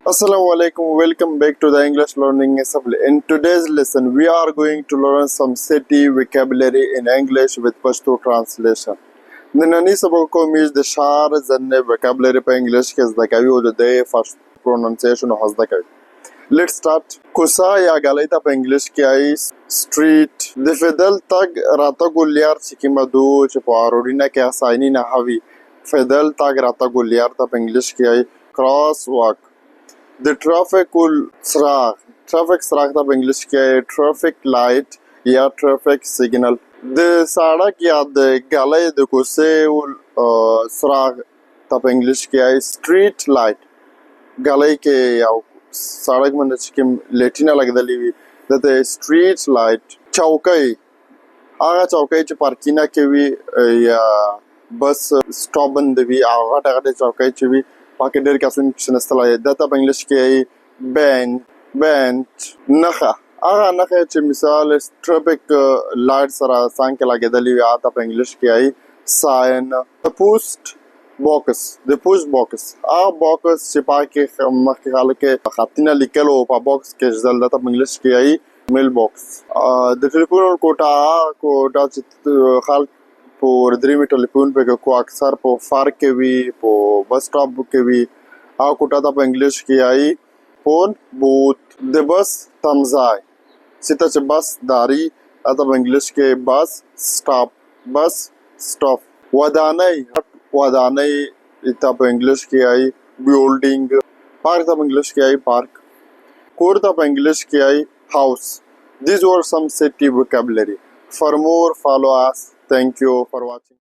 Assalamu alaikum. Welcome back to the English Learning Assembly. In today's lesson, we are going to learn some city vocabulary in English with Pashto translation. نننی سبق کوم یې د شعر ځنې vocabulary په انګلیش کې زده کوي او د دې first pronunciation او زده کوي. Let's start. کوڅه یا ګلۍ ته په انګلیش کې آی street. د فدل تګ راتګ لیار چې کومه دو چې په اروډینه کې اسایني نه هوي. فدل تګ راتګ لیار ته په انګلیش کې آی cross walk. د ټرافیک څراغ څراغ ته په انګلیش کې ټرافیک لایټ یا ټرافیک سیګنل. د سړک یا د ګلۍ د کوڅې څراغ ته په انګلیش کې سټریټ لایټ. ګلۍ کې یو سړک باندې چې کوم لیټینه لګېدلې وي دته سټریټ لایټ. چوکۍ هغه چوکۍ چې پارکینګ کې وي یا بس سټاپ باندې وي هغه غټه غټه چوکۍ چې وي پاکې ډېر کسان کښېنستلی دا ته په انګلیش کې بینچ. نښه هغه نښه چې مثال ټرافیک لایټ سره څنګ کې لګېدلې وي هغه ته په انګلیش کې ساین. د پوسټ باکس هغه باکس چې پاکې مخکې خلک خطونه لیکل او په باکس کې ځل دا ته په انګلیش کې میل باکس. د ټلیفون کوټه چې خلک په درېمې ټلیفون پکې کو اکثر په پارک کې وي په بس سټاپ کې وي هغه کوټه ته په انګلیش کې فون بوت. د بس تمځای چې ته چې بس داري هغه ته په انګلیش کې بس سټاپ. ودانۍ ته په انګلیش کې بیلډینګ. پارک ته په انګلیش کې پارک. کور ته په انګلیش کې هاوس. These were some city vocabulary. For more, follow us. Thank you for watching.